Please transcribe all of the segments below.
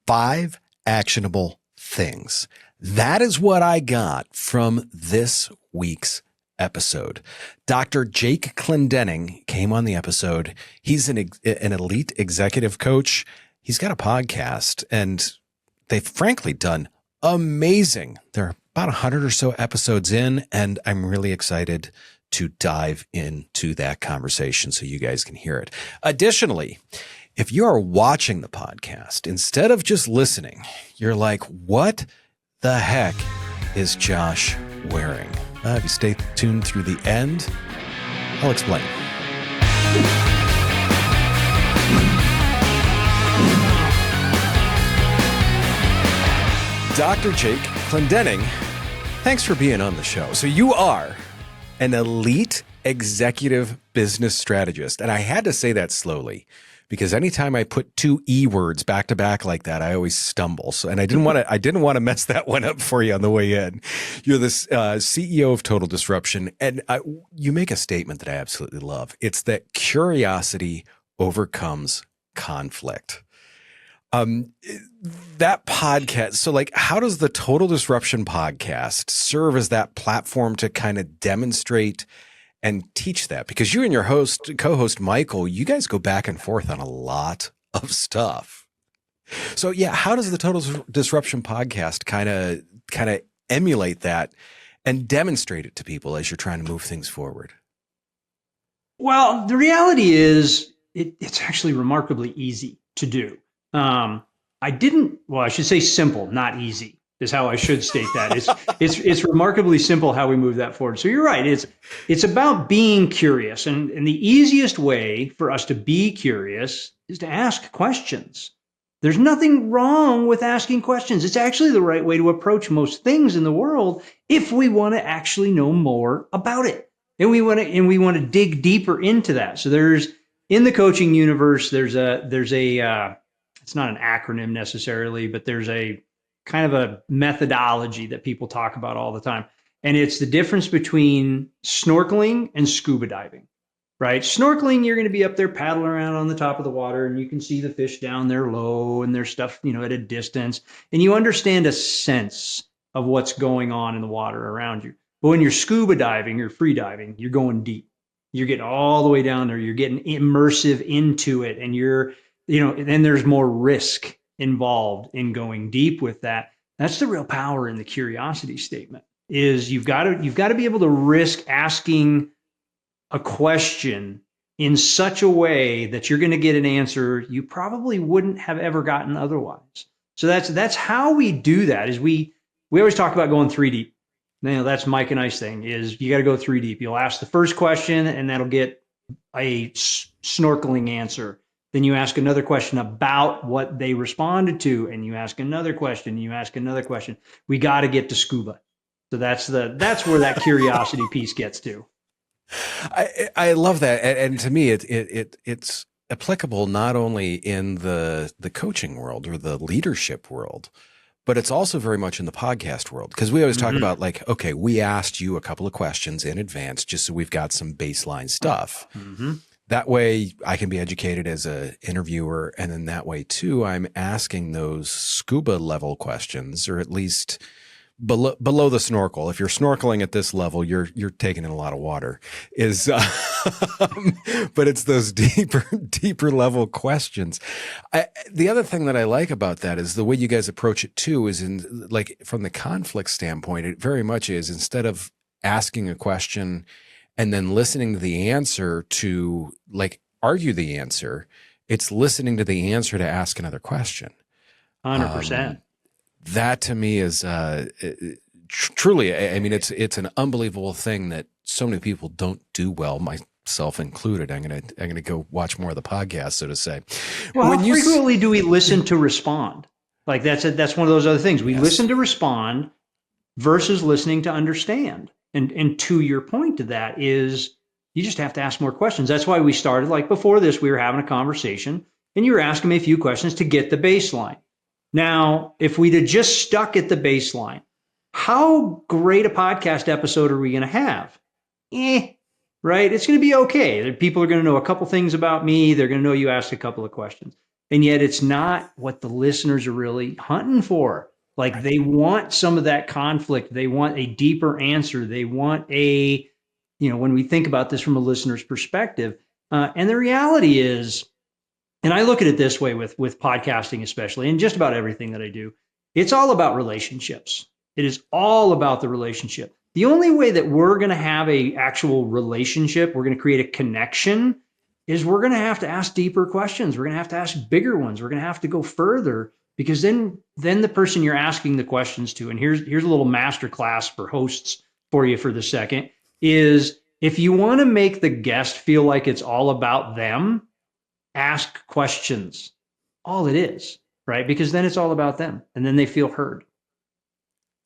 5 actionable things. That is what I got from this week's episode. Dr. Jake Clendenning came on the episode. He's an elite executive coach. He's got a podcast, and they've frankly done amazing. They're about 100 or so episodes in, and I'm really excited to dive into that conversation so you guys can hear it. Additionally, if you are watching the podcast, instead of just listening, you're like, what the heck is Josh wearing? If you stay tuned through the end, I'll explain. Dr. Jake Clendenning, thanks for being on the show. So you are an elite executive business strategist. And I had to say that slowly because anytime I put 2 E words back to back like that, I always stumble. So, and I didn't want to mess that one up for you on the way in. You're the CEO of Total Disruption. And you make a statement that I absolutely love. It's that curiosity overcomes conflict. That podcast. So like, how does the Total Disruption podcast serve as that platform to kind of demonstrate and teach that? Because you and your co-host Michael, you guys go back and forth on a lot of stuff. So yeah, how does the Total Disruption podcast kind of emulate that and demonstrate it to people as you're trying to move things forward? Well, the reality is it's actually remarkably easy to do. I should say simple, not easy is how I should state that. It's remarkably simple how we move that forward. So you're right. It's about being curious. And the easiest way for us to be curious is to ask questions. There's nothing wrong with asking questions. It's actually the right way to approach most things in the world if we want to actually know more about it. And we want to dig deeper into that. So in the coaching universe, there's a it's not an acronym necessarily, but there's a kind of a methodology that people talk about all the time. And it's the difference between snorkeling and scuba diving, right? Snorkeling, you're going to be up there paddling around on the top of the water and you can see the fish down there low and there's stuff, at a distance. And you understand a sense of what's going on in the water around you. But when you're scuba diving or free diving, you're going deep. You're getting all the way down there. You're getting immersive into it. And then there's more risk involved in going deep with that. That's the real power in the curiosity statement is you've got to be able to risk asking a question in such a way that you're going to get an answer you probably wouldn't have ever gotten otherwise. So that's how we do that is we always talk about going 3 deep. That's Mike and I's thing is you got to go 3 deep. You'll ask the first question and that'll get a snorkeling answer. Then you ask another question about what they responded to, and you ask another question, and you ask another question. We got to get to scuba. So that's where that curiosity piece gets to. I love that, and to me, it's applicable not only in the coaching world or the leadership world, but it's also very much in the podcast world because we always talk about like, okay, we asked you a couple of questions in advance just so we've got some baseline stuff. Mm-hmm. That way I can be educated as an interviewer. And then that way too, I'm asking those scuba level questions, or at least below the snorkel. If you're snorkeling at this level, you're taking in a lot of water but it's those deeper level questions. The other thing that I like about that is the way you guys approach it too, is in like from the conflict standpoint, it very much is instead of asking a question and then listening to the answer to like argue the answer, it's listening to the answer to ask another question. 100%. That to me is truly, I mean, it's an unbelievable thing that so many people don't do well, myself included. I'm gonna go watch more of the podcast, so to say. Well, how frequently do we listen to respond? Like that's one of those other things. We listen to respond versus listening to understand. And to your point to that is you just have to ask more questions. That's why we started, like before this, we were having a conversation and you were asking me a few questions to get the baseline. Now, if we'd have just stuck at the baseline, how great a podcast episode are we going to have? Right? It's going to be okay. People are going to know a couple things about me. They're going to know you asked a couple of questions. And yet it's not what the listeners are really hunting for. Like they want some of that conflict. They want a deeper answer. They want when we think about this from a listener's perspective. And the reality is, and I look at it this way with podcasting, especially, and just about everything that I do, it's all about relationships. It is all about the relationship. The only way that we're going to have a actual relationship, we're going to create a connection, is we're going to have to ask deeper questions. We're going to have to ask bigger ones. We're going to have to go further, because then the person you're asking the questions to, and here's a little master class for hosts for you for the second, is if you want to make the guest feel like it's all about them, ask questions. All it is, right? Because then it's all about them, and then they feel heard.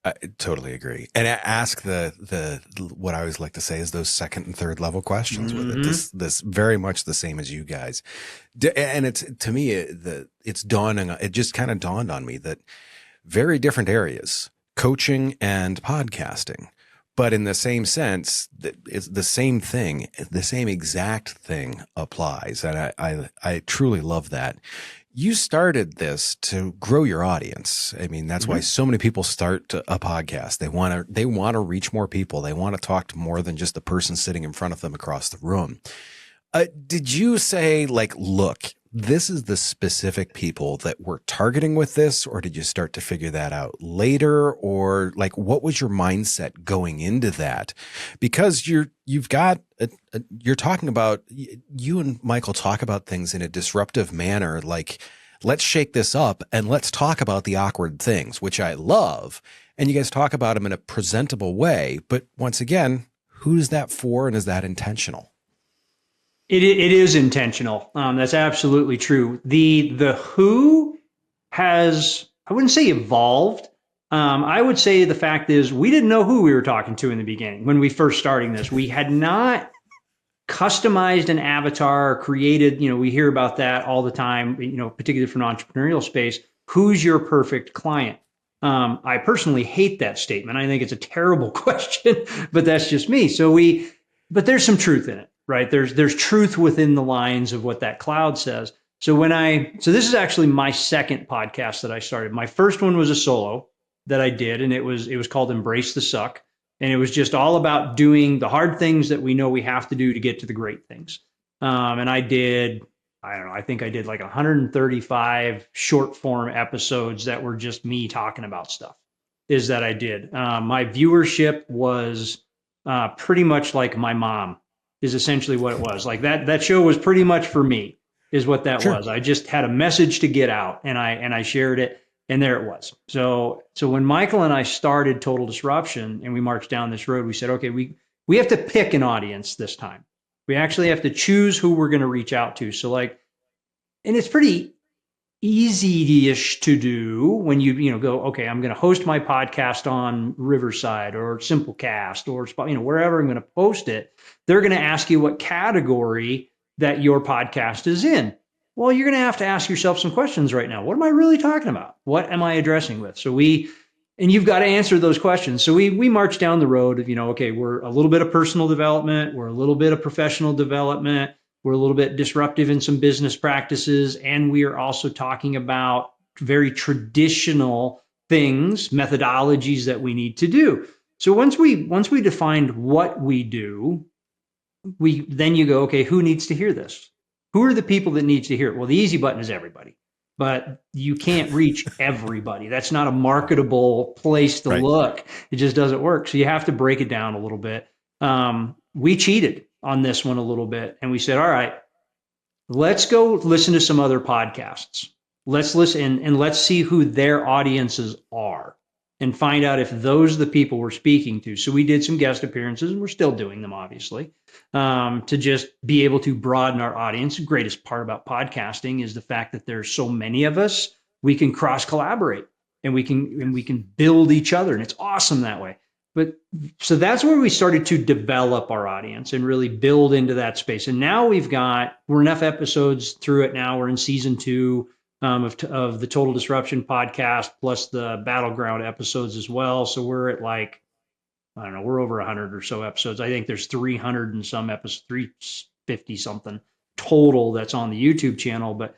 I totally agree. And ask the what I always like to say is those second and third level questions with it. This very much the same as you guys. And it's, to me, it's dawning. It just kind of dawned on me that very different areas, coaching and podcasting, but in the same sense, it's the same thing, the same exact thing applies. And I truly love that. You started this to grow your audience. I mean, that's why so many people start a podcast. They want to reach more people. They want to talk to more than just the person sitting in front of them across the room. Did you say, like, look, this is the specific people that we're targeting with this, or did you start to figure that out later? Or like, what was your mindset going into that? Because you're talking about, you and Michael talk about things in a disruptive manner, like, let's shake this up and let's talk about the awkward things, which I love. And you guys talk about them in a presentable way. But once again, who's that for, and is that intentional? It is intentional. That's absolutely true. The who has, I wouldn't say evolved. I would say the fact is we didn't know who we were talking to in the beginning when we first starting this. We had not customized an avatar, created, we hear about that all the time, particularly from an entrepreneurial space. Who's your perfect client? I personally hate that statement. I think it's a terrible question, but that's just me. But there's some truth in it, right? There's truth within the lines of what that cloud says. So this is actually my second podcast that I started. My first one was a solo that I did, and it was called Embrace the Suck. And it was just all about doing the hard things that we know we have to do to get to the great things. And I don't know, I think I did like 135 short form episodes that were just me talking about stuff is that I did. My viewership was pretty much like my mom is essentially what it was. Like that show was pretty much for me is what that was. I just had a message to get out, and I shared it, and there it was. So when Michael and I started Total Disruption and we marched down this road, we said, okay, we have to pick an audience this time. We actually have to choose who we're going to reach out to. So and it's pretty easy-ish to do when you go, okay, I'm going to host my podcast on Riverside or Simplecast or wherever I'm going to post it. They're going to ask you what category that your podcast is in. Well, you're going to ask yourself some questions right now. What am I really talking about? What am I addressing with? And you've got to answer those questions. So we march down the road of, okay, we're a little bit of personal development. We're a little bit of professional development. We're a little bit disruptive in some business practices. And we are also talking about very traditional things, methodologies that we need to do. So once we defined what we do, then you go, okay, who needs to hear this? Who are the people that needs to hear it? Well, the easy button is everybody, but you can't reach everybody. That's not a marketable place to look. It just doesn't work. So you have to break it down a little bit. We cheated on this one a little bit, and we said, all right, let's go listen to some other podcasts. Let's listen and let's see who their audiences are and find out if those are the people we're speaking to. So we did some guest appearances, and we're still doing them, obviously, to just be able to broaden our audience. The greatest part about podcasting is the fact that there's so many of us, we can cross collaborate and we can build each other, and it's awesome that way. But so that's where we started to develop our audience and really build into that space. And now we're enough episodes through it now. We're in season 2 of the Total Disruption podcast, plus the Battleground episodes as well. So we're at we're over 100 or so episodes. I think there's 300 and some episodes, 350 something total that's on the YouTube channel. But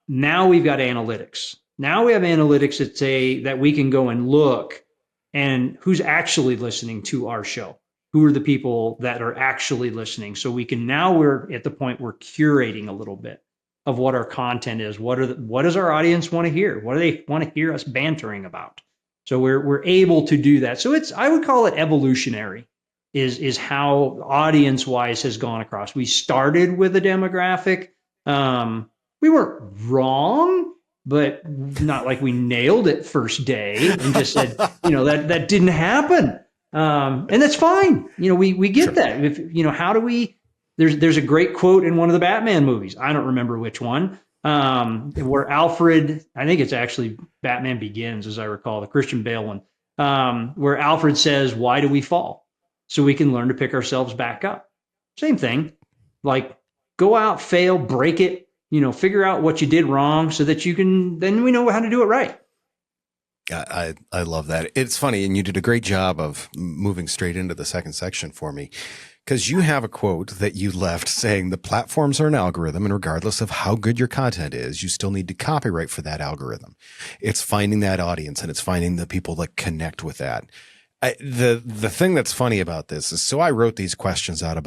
now we've got analytics. Now we have analytics that say that we can go and look and who's actually listening to our show. Who are the people that are actually listening? So we can now we're at the point we're curating a little bit of what our content is. What does our audience want to hear? What do they want to hear us bantering about? So we're able to do that. So I would call it evolutionary is how audience wise has gone across. We started with a demographic. We weren't wrong, but not like we nailed it first day and just said, that didn't happen. And that's fine. We get Sure. that. How do we? There's a great quote in one of the Batman movies. I don't remember which one. Where Alfred, I think it's actually Batman Begins, as I recall, the Christian Bale one, where Alfred says, "Why do we fall? So we can learn to pick ourselves back up." Same thing. Like go out, fail, break it. Figure out what you did wrong so that then we know how to do it right. I love that. It's funny, and you did a great job of moving straight into the second section for me, because you have a quote that you left saying the platforms are an algorithm, and regardless of how good your content is, you still need to copyright for that algorithm. It's finding that audience, and it's finding the people that connect with that. The thing that's funny about this is, so I wrote these questions out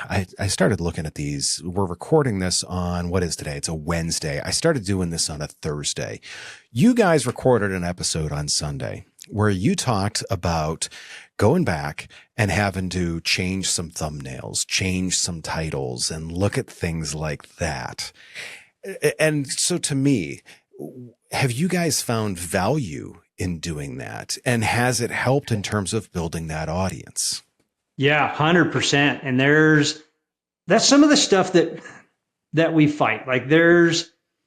I started looking at these. We're recording this on, what is today? It's a Wednesday. I started doing this on a Thursday. You guys recorded an episode on Sunday where you talked about going back and having to change some thumbnails, change some titles, and look at things like that. And so to me, have you guys found value in doing that? And has it helped in terms of building that audience? Yeah, 100%. And that's some of the stuff that we fight. Like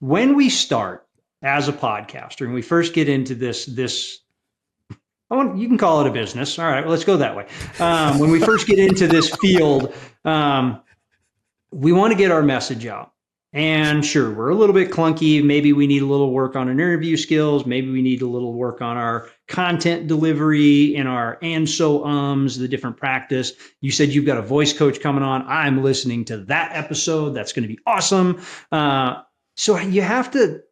when we start as a podcaster and we first get into this, you can call it a business. All right, well, let's go that way. When we first get into this field, we want to get our message out. And sure, we're a little bit clunky. Maybe we need a little work on our interview skills. Maybe we need a little work on our content delivery and our the different practice. You said you've got a voice coach coming on. I'm listening to that episode. That's going to be awesome. So you have to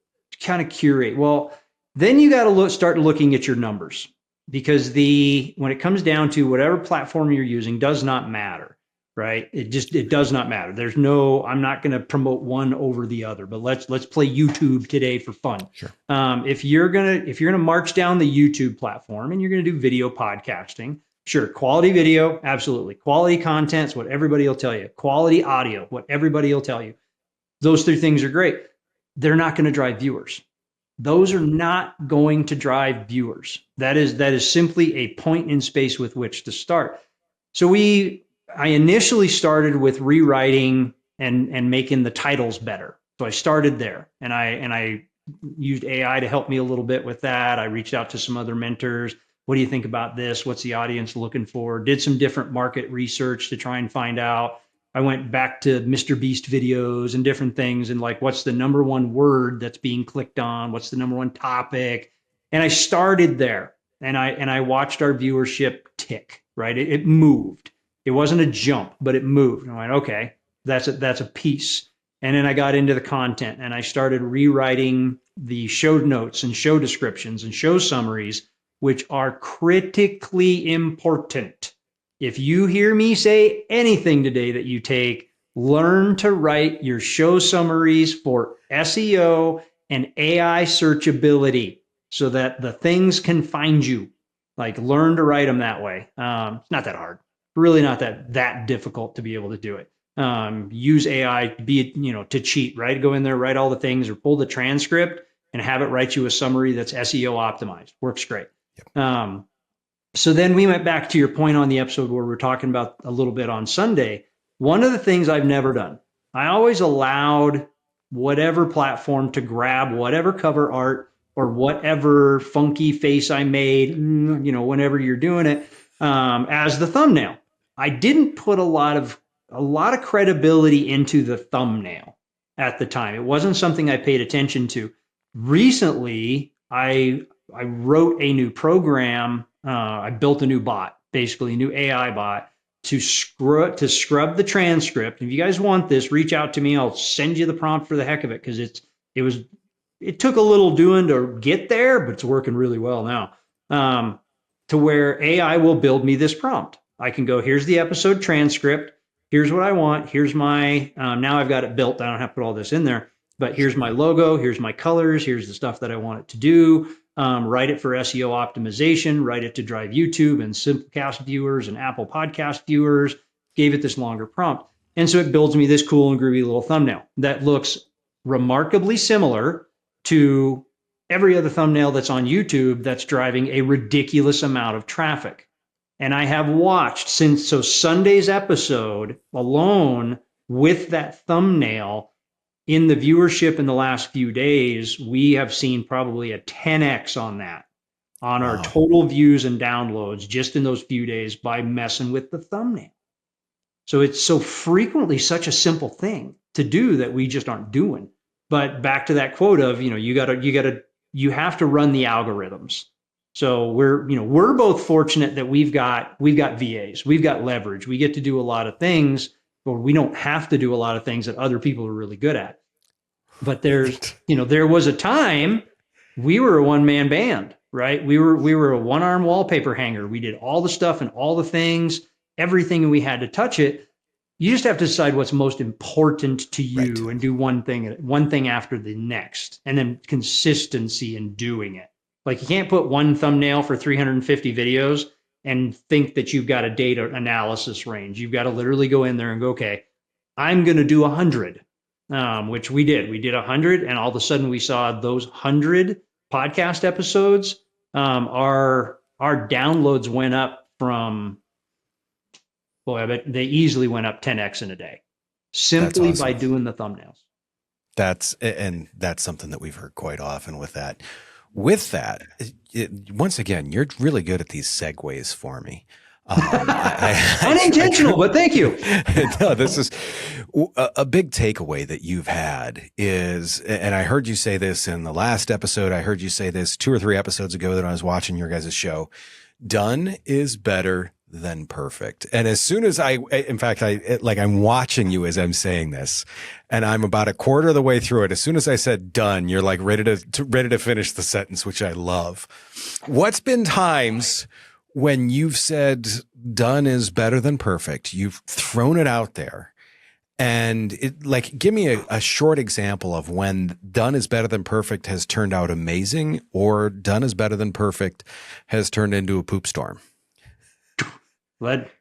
kind of curate. Well, then you got to start looking at your numbers, because when it comes down to whatever platform you're using does not matter. Right? It does not matter. I'm not going to promote one over the other, but let's play YouTube today for fun. Sure. If you're gonna march down the YouTube platform and you're gonna do video podcasting, sure, quality video, absolutely. Quality content's what everybody will tell you. Quality audio, what everybody will tell you. Those three things are great. They're not going to drive viewers. Those are not going to drive viewers. That is simply a point in space with which to start. So I initially started with rewriting and making the titles better. So I started there, and I used AI to help me a little bit with that. I reached out to some other mentors. What do you think about this? What's the audience looking for? Did some different market research to try and find out. I went back to Mr. Beast videos and different things, and like, what's the number one word that's being clicked on? What's the number one topic? And I started there, and I watched our viewership tick. Right, it moved. It wasn't a jump, but it moved. And I went, okay, that's a piece. And then I got into the content and I started rewriting the show notes and show descriptions and show summaries, which are critically important. If you hear me say anything today that you take, learn to write your show summaries for SEO and AI searchability so that the things can find you. Like, learn to write them that way. It's not that hard. Really not that difficult to be able to do it. Use AI to cheat, right? Go in there, write all the things, or pull the transcript and have it write you a summary that's SEO optimized. Works great. Yep. So then we went back to your point on the episode where we're talking about a little bit on Sunday. One of the things I've never done, I always allowed whatever platform to grab whatever cover art or whatever funky face I made, whenever you're doing it, as the thumbnail. I didn't put a lot of credibility into the thumbnail at the time. It wasn't something I paid attention to. Recently, I wrote a new program. I built a new bot, basically a new AI bot to scrub the transcript. If you guys want this, reach out to me. I'll send you the prompt for the heck of it, because it took a little doing to get there, but it's working really well now. To where AI will build me this prompt. I can go, here's the episode transcript. Here's what I want. Here's my, now I've got it built. I don't have to put all this in there, but here's my logo. Here's my colors. Here's the stuff that I want it to do. Write it for SEO optimization, write it to drive YouTube and Simplecast viewers and Apple Podcast viewers. Gave it this longer prompt. And so it builds me this cool and groovy little thumbnail that looks remarkably similar to every other thumbnail that's on YouTube that's driving a ridiculous amount of traffic. And I have watched so Sunday's episode alone with that thumbnail in the viewership in the last few days, we have seen probably a 10x on that, on our total views and downloads just in those few days by messing with the thumbnail. So it's so frequently such a simple thing to do that we just aren't doing. But back to that quote of, you have to run the algorithms. So we're both fortunate that we've got VAs, we've got leverage, we get to do a lot of things, but we don't have to do a lot of things that other people are really good at. But there was a time we were a one-man band, right? We were a one-arm wallpaper hanger. We did all the stuff and all the things, everything, and we had to touch it. You just have to decide what's most important to you, right, and do one thing after the next, and then consistency in doing it. Like, you can't put one thumbnail for 350 videos and think that you've got a data analysis range. You've got to literally go in there and go, okay, I'm going to do 100, which we did. We did 100, and all of a sudden we saw those 100 podcast episodes. Our downloads went up from, boy, I bet they easily went up 10x in a day, simply by doing the thumbnails. That's something that we've heard quite often with that. Once again, you're really good at these segues for me. Unintentional, but thank you. No, this is a big takeaway that you've had is, and I heard you say this in the last episode. I heard you say this 2 or 3 episodes ago that I was watching your guys' show. Done is better than perfect. And as soon as I'm watching you as I'm saying this, and I'm about a quarter of the way through it. As soon as I said done, you're like ready to finish the sentence, which I love. What's been times when you've said done is better than perfect? You've thrown it out there, and give me a short example of when done is better than perfect has turned out amazing, or done is better than perfect has turned into a poop storm.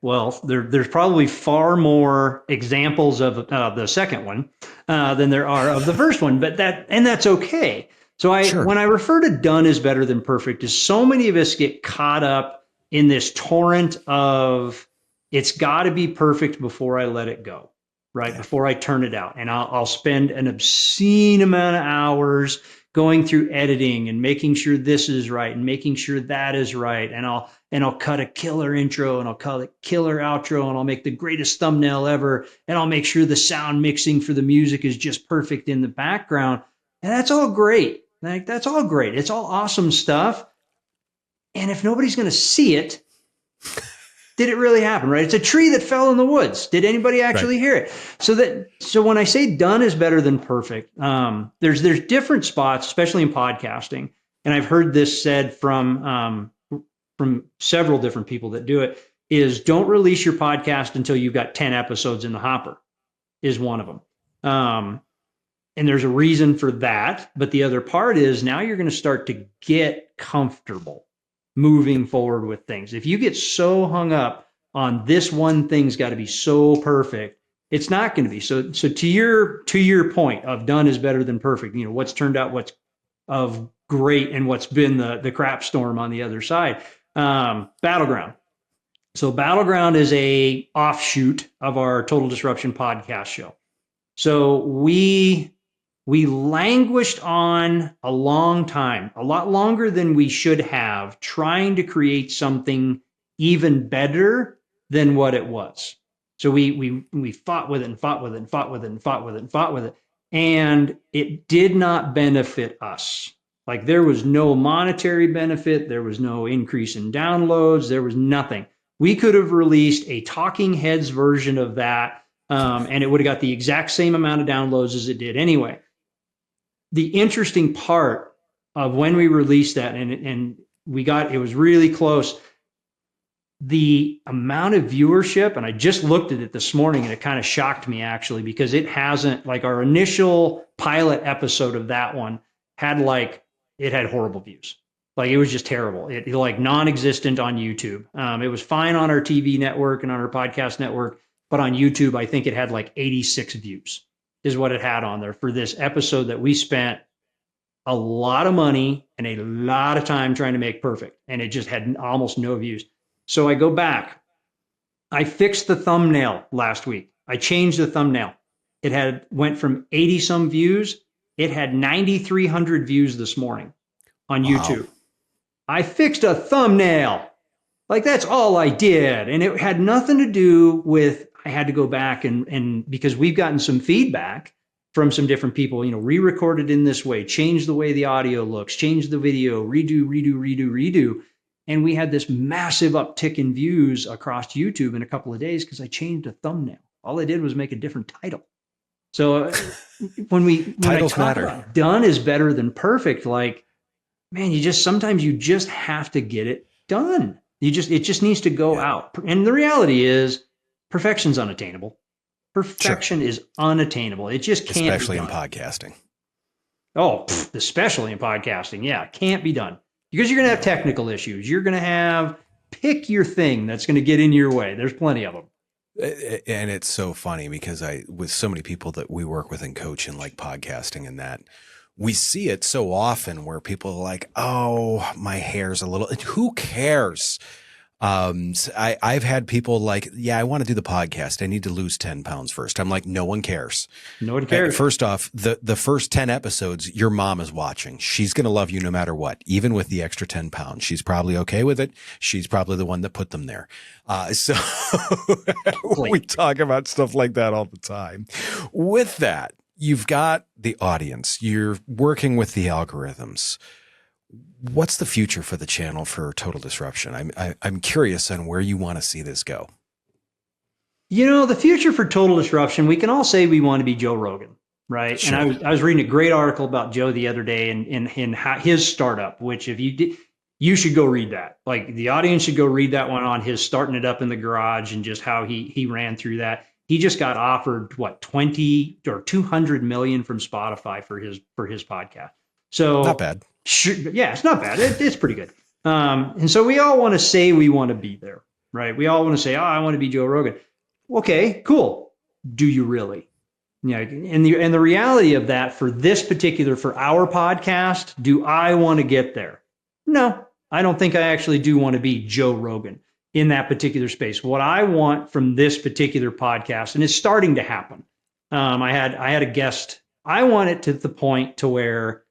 Well, there's probably far more examples of the second one than there are of the first one, but that's okay. So when I refer to done is better than perfect, is so many of us get caught up in this torrent of it's got to be perfect before I let it go, right? Yeah. Before I turn it out, and I'll spend an obscene amount of hours going through editing and making sure this is right and making sure that is right, and I'll cut a killer intro and I'll cut a killer outro and I'll make the greatest thumbnail ever, and I'll make sure the sound mixing for the music is just perfect in the background. And that's all great. That's all great. It's all awesome stuff. And if nobody's going to see it, did it really happen, right? It's a tree that fell in the woods. Did anybody actually hear it? So when I say done is better than perfect, there's different spots, especially in podcasting. And I've heard this said from several different people that do it, is don't release your podcast until you've got 10 episodes in the hopper, is one of them. And there's a reason for that. But the other part is now you're going to start to get comfortable moving forward with things. If you get so hung up on this one thing's got to be so perfect, it's not going to be. So to your point of done is better than perfect, what's turned out what's of great and what's been the crap storm on the other side. Battleground. So Battleground is a offshoot of our Total Disruption podcast show. So we languished on a long time, a lot longer than we should have, trying to create something even better than what it was. So we fought with it and fought with it and fought with it and fought with it and fought with it. And it did not benefit us. Like, there was no monetary benefit. There was no increase in downloads. There was nothing. We could have released a talking heads version of that, and it would have got the exact same amount of downloads as it did anyway. the interesting part of when we released that, and it was really close. The amount of viewership, and I just looked at it this morning, and it kind of shocked me actually, because it hasn't, like, our initial pilot episode of that one had it had horrible views. Like, it was just terrible. It like non-existent on YouTube. It was fine on our TV network and on our podcast network, but on YouTube, I think it had like 86 views is what it had on there for this episode that we spent a lot of money and a lot of time trying to make perfect. And it just had almost no views. So I go back. I fixed the thumbnail last week. I changed the thumbnail. It went from 80 some views. It had 9,300 views this morning on YouTube. I fixed a thumbnail. Like, that's all I did. And it had nothing to do with, I had to go back and because we've gotten some feedback from some different people, re-record it in this way, change the way the audio looks, change the video, redo. And we had this massive uptick in views across YouTube in a couple of days because I changed a thumbnail. All I did was make a different title. So when titles matter. Done is better than perfect. Like, man, sometimes you just have to get it done. It just needs to go out. And the reality is, perfection's unattainable. Perfection is unattainable. It just can't, especially in podcasting. Oh, especially in podcasting. Yeah, can't be done. Because you're going to have technical issues. You're going to pick your thing that's going to get in your way. There's plenty of them. And it's so funny because with so many people that we work with and coach in like podcasting and that, we see it so often where people are like, oh, my hair's a little, who cares? I've had people like, yeah, I want to do the podcast. I need to lose 10 pounds first. I'm like, no one cares. No one cares. First off, the first 10 episodes, your mom is watching. She's going to love you no matter what, even with the extra 10 pounds. She's probably okay with it. She's probably the one that put them there. So we talk about stuff like that all the time. With that, you've got the audience. You're working with the algorithms. What's the future for the channel for Total Disruption? I'm curious on where you want to see this go. The future for Total Disruption, we can all say we want to be Joe Rogan, right? Sure. And I was reading a great article about Joe the other day in his startup, which if you did, you should go read that. Like, the audience should go read that one on his starting it up in the garage and just how he ran through that. He just got offered 20 or 200 million from Spotify for his podcast. So not bad. Sure, yeah, it's not bad. It's pretty good. And so we all want to say we want to be there, right? We all want to say, oh, I want to be Joe Rogan. Okay, cool. Do you really? Yeah. And the reality of that for our podcast, do I want to get there? No, I don't think I actually do want to be Joe Rogan in that particular space. What I want from this particular podcast, and it's starting to happen. I had a guest. I want it to the point to where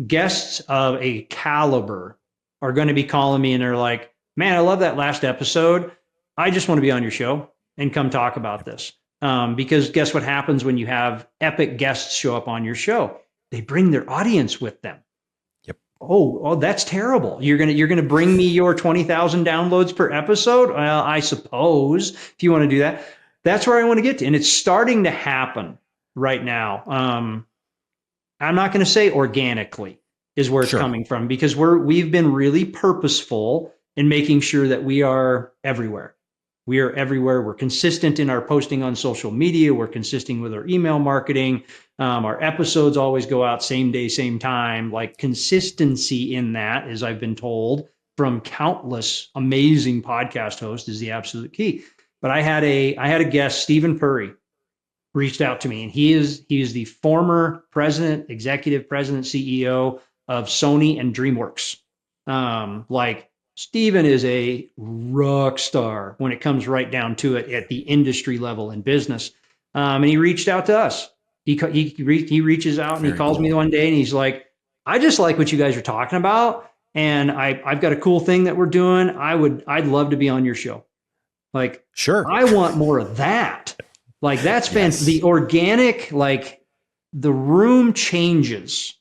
guests of a caliber are going to be calling me and they're like, man, I love that last episode. I just want to be on your show and come talk about this. Because guess what happens when you have epic guests show up on your show? They bring their audience with them. Yep. Oh, that's terrible. You're gonna bring me your 20,000 downloads per episode? Well, I suppose if you want to do that, that's where I want to get to, and it's starting to happen right now. I'm not going to say organically is where it's coming from, because we've been really purposeful in making sure that we are everywhere. We are everywhere. We're consistent in our posting on social media. We're consistent with our email marketing. Our episodes always go out same day, same time. Like, consistency in that, as I've been told from countless amazing podcast hosts, is the absolute key. But I had a guest, Stephen Purry, reached out to me, and he is the former executive president, CEO of Sony and DreamWorks. Stephen is a rock star when it comes right down to it at the industry level in business. And he reached out to us. He reaches out and he calls me one day and he's like, I just like what you guys are talking about. And I've got a cool thing that we're doing. I'd love to be on your show. Like, sure. I want more of that. Like, that's fantastic. The organic, like, the room changes.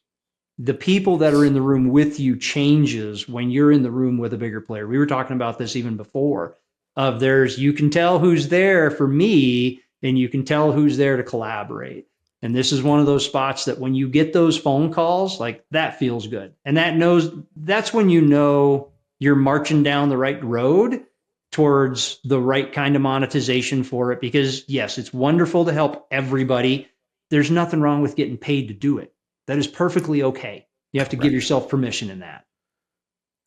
The people that are in the room with you changes when you're in the room with a bigger player. We were talking about this even before, you can tell who's there for me and you can tell who's there to collaborate. And this is one of those spots that when you get those phone calls, like that feels good. And that's when you know you're marching down the right road towards the right kind of monetization for it. Because yes, it's wonderful to help everybody. There's nothing wrong with getting paid to do it. That is perfectly okay. You have to give yourself permission in that.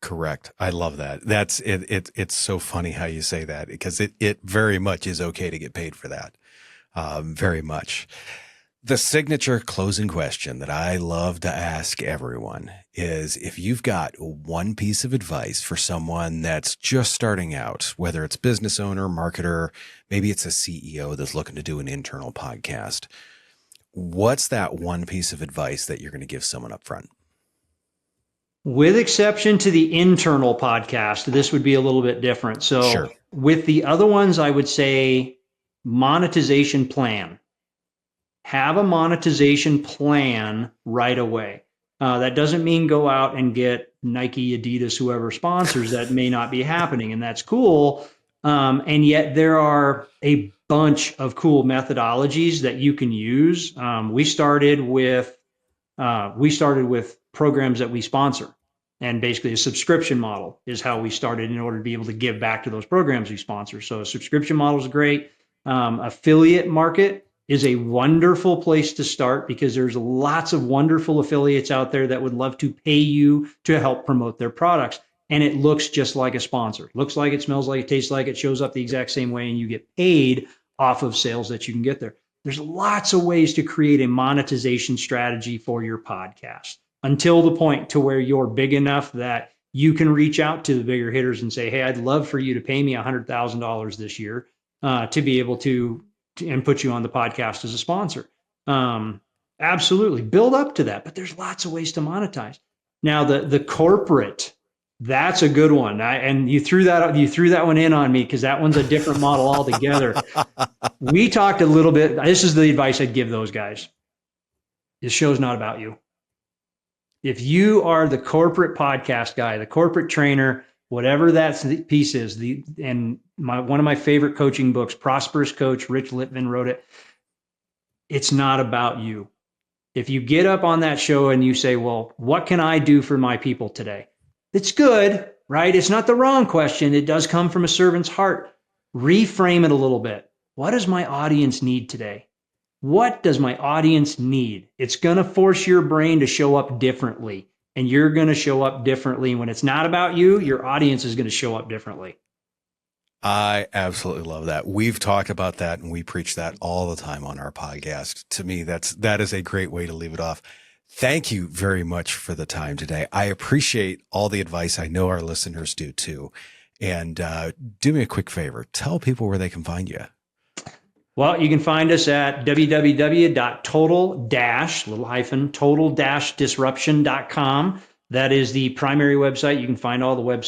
Correct. I love that. That's it. It's so funny how you say that, because it very much is okay to get paid for that. Very much. The signature closing question that I love to ask everyone is, if you've got one piece of advice for someone that's just starting out, whether it's business owner, marketer, maybe it's a CEO that's looking to do an internal podcast, what's that one piece of advice that you're going to give someone up front? With exception to the internal podcast, this would be a little bit different. So Sure. with the other ones, I would say monetization plan. Have a monetization plan right away. That doesn't mean go out and get Nike, Adidas, whoever sponsors. That may not be happening, and that's cool. And yet there are a bunch of cool methodologies that you can use. We started with programs that we sponsor, and basically a subscription model is how we started in order to be able to give back to those programs we sponsor. So a subscription model is great. Affiliate market is a wonderful place to start, because there's lots of wonderful affiliates out there that would love to pay you to help promote their products. And it looks just like a sponsor. Looks like it, smells like it, tastes like it, shows up the exact same way, and you get paid off of sales that you can get there. There's lots of ways to create a monetization strategy for your podcast, until the point to where you're big enough that you can reach out to the bigger hitters and say, hey, I'd love for you to pay me $100,000 this year to be able to and put you on the podcast as a sponsor. Absolutely. Build up to that, but there's lots of ways to monetize. Now, the corporate, that's a good one. And you threw that one in on me, because that one's a different model altogether. We talked a little bit. This is the advice I'd give those guys. This show's not about you. If you are the corporate podcast guy, the corporate trainer, whatever that piece is, one of my favorite coaching books, Prosperous Coach, Rich Litvin wrote it. It's not about you. If you get up on that show and you say, well, what can I do for my people today? It's good, right? It's not the wrong question. It does come from a servant's heart. Reframe it a little bit. What does my audience need today? What does my audience need? It's going to force your brain to show up differently, and you're going to show up differently. When it's not about you, your audience is going to show up differently. I absolutely love that. We've talked about that, and we preach that all the time on our podcast. To me, that is a great way to leave it off. Thank you very much for the time today. I appreciate all the advice. I know our listeners do too. And do me a quick favor. Tell people where they can find you. Well, you can find us at www.total-disruption.com. That is the primary website. You can find all the old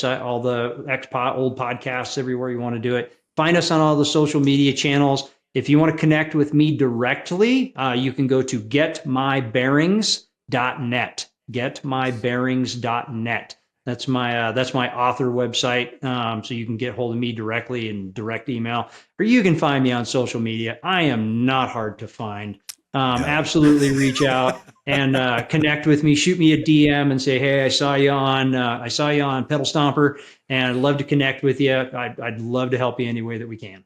podcasts everywhere you want to do it. Find us on all the social media channels. If you want to connect with me directly, you can go to getmybearings.net. Getmybearings.net. That's my author website. So you can get hold of me directly in direct email, or you can find me on social media. I am not hard to find. Absolutely reach out and connect with me. Shoot me a DM and say, hey, I saw you on Pedal Stomper, and I'd love to connect with you. I'd love to help you any way that we can.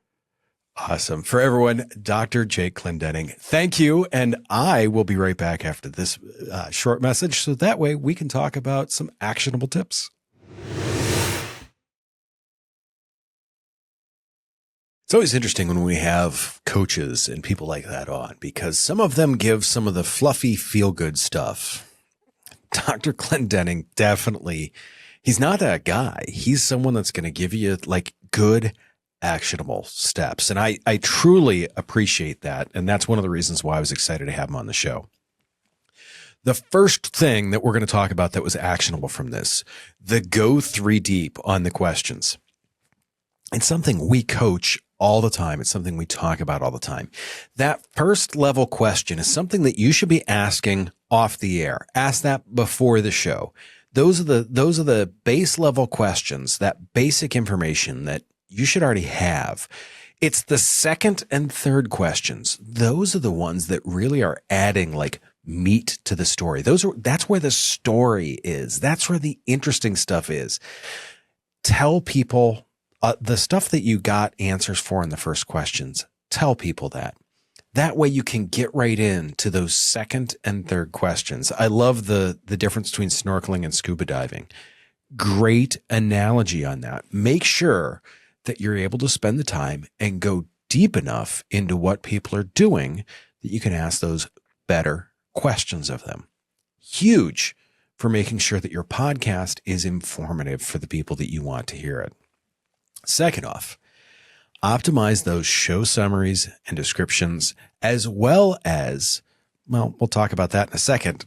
Awesome. For everyone, Dr. Jake Clendenning, thank you. And I will be right back after this short message, so that way we can talk about some actionable tips. It's always interesting when we have coaches and people like that on, because some of them give some of the fluffy feel-good stuff. Dr. Clendenning, definitely, he's not that guy. He's someone that's going to give you like good actionable steps. And I truly appreciate that. And that's one of the reasons why I was excited to have him on the show. The first thing that we're going to talk about that was actionable from this, the go 3 deep on the questions. It's something we coach all the time. It's something we talk about all the time. That first level question is something that you should be asking off the air. Ask that before the show. Those are the base level questions, that basic information that you should already have. It's the second and third questions. Those are the ones that really are adding like meat to the story. That's where the story is. That's where the interesting stuff is. Tell people the stuff that you got answers for in the first questions. Tell people that. That way you can get right into those second and third questions. I love the difference between snorkeling and scuba diving. Great analogy on that. Make sure that you're able to spend the time and go deep enough into what people are doing that you can ask those better questions of them. Huge for making sure that your podcast is informative for the people that you want to hear it. Second off, optimize those show summaries and descriptions, as well as, well, we'll talk about that in a second.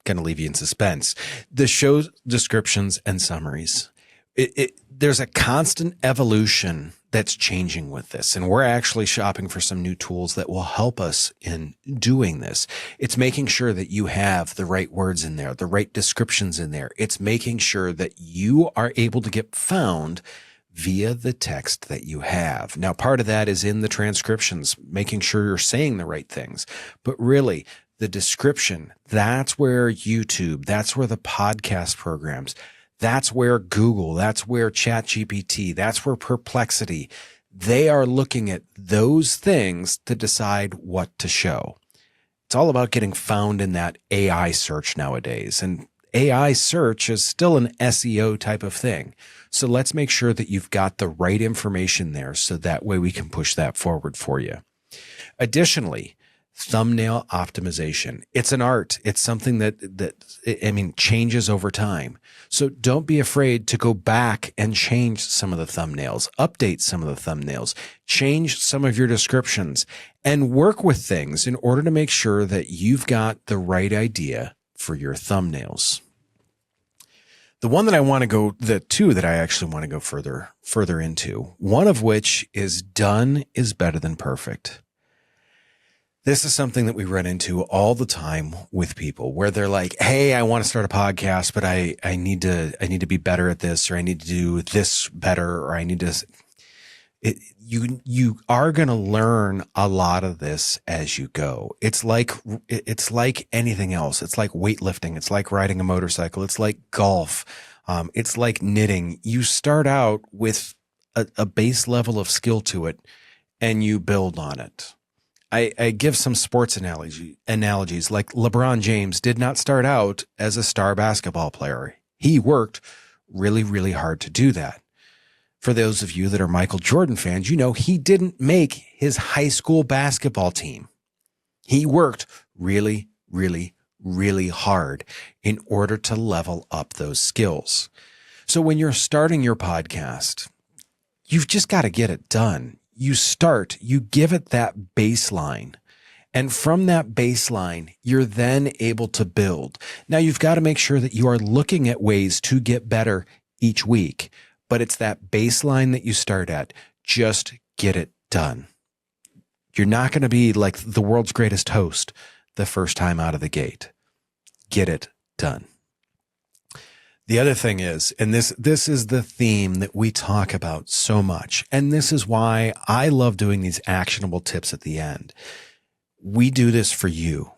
Going to leave you in suspense. The show descriptions and summaries. There's a constant evolution that's changing with this. And we're actually shopping for some new tools that will help us in doing this. It's making sure that you have the right words in there, the right descriptions in there. It's making sure that you are able to get found via the text that you have. Now, part of that is in the transcriptions, making sure you're saying the right things. But really, the description, that's where YouTube, that's where the podcast programs, that's where Google, that's where ChatGPT, that's where Perplexity, they are looking at those things to decide what to show. It's all about getting found in that AI search nowadays. And AI search is still an SEO type of thing. So let's make sure that you've got the right information there so that way we can push that forward for you. Additionally, thumbnail optimization. It's an art. It's something that changes over time. So don't be afraid to go back and change some of the thumbnails, update some of the thumbnails, change some of your descriptions, and work with things in order to make sure that you've got the right idea for your thumbnails. The one that I want to go, the two that I actually want to go further into, one of which is done is better than perfect. This is something that we run into all the time with people where they're like, hey, I want to start a podcast, but I need to be better at this, or I need to do this better, or I need to, you are going to learn a lot of this as you go. It's like anything else. It's like weightlifting. It's like riding a motorcycle. It's like golf. It's like knitting. You start out with a base level of skill to it and you build on it. I give some sports analogies, like LeBron James did not start out as a star basketball player. He worked really, really hard to do that. For those of you that are Michael Jordan fans, you know he didn't make his high school basketball team. He worked really, really, really hard in order to level up those skills. So when you're starting your podcast, you've just got to get it done. You start, you give it that baseline. And from that baseline, you're then able to build. Now, you've got to make sure that you are looking at ways to get better each week. But it's that baseline that you start at. Just get it done. You're not going to be like the world's greatest host the first time out of the gate. Get it done. The other thing is, and this is the theme that we talk about so much, and this is why I love doing these actionable tips at the end. We do this for you.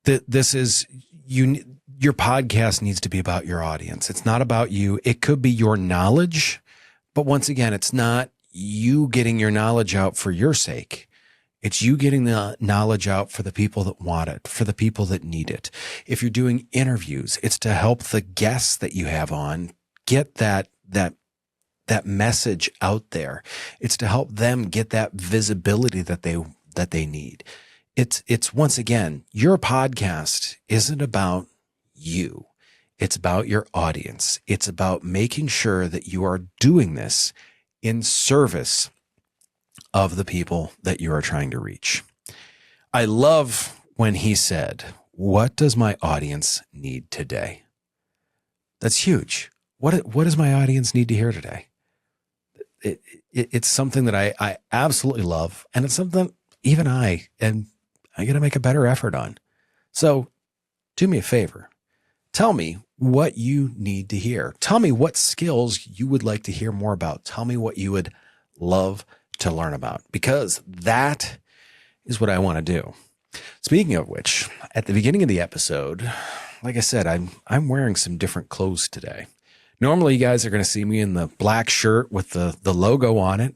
This is you. Your podcast needs to be about your audience. It's not about you. It could be your knowledge, but once again, it's not you getting your knowledge out for your sake. It's you getting the knowledge out for the people that want it, for the people that need it. If you're doing interviews, it's to help the guests that you have on get that message out there. It's to help them get that visibility that they need. It's once again, your podcast isn't about you. It's about your audience. It's about making sure that you are doing this in service of the people that you are trying to reach. I love when he said, "What does my audience need today?" That's huge. What does my audience need to hear today? It's something that I absolutely love, and it's something even I got to make a better effort on. So do me a favor. Tell me what you need to hear. Tell me what skills you would like to hear more about. Tell me what you would love to learn about, because that is what I want to do. Speaking of which, at the beginning of the episode, like I said, I'm wearing some different clothes today. Normally, you guys are going to see me in the black shirt with the logo on it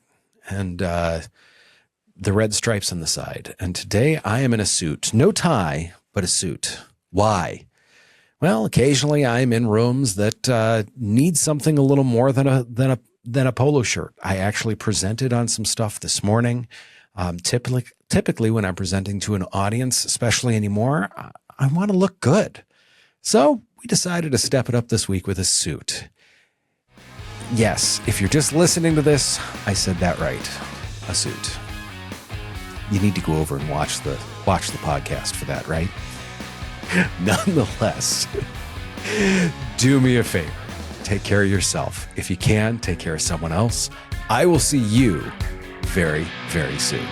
and the red stripes on the side. And today I am in a suit. No tie, but a suit. Why? Well, occasionally I'm in rooms that need something a little more than a polo shirt. I actually presented on some stuff this morning. Typically when I'm presenting to an audience, especially anymore, I want to look good. So we decided to step it up this week with a suit. Yes, if you're just listening to this, I said that right. A suit. You need to go over and watch the podcast for that, right? Nonetheless, do me a favor. Take care of yourself. If you can, take care of someone else. I will see you very, very soon.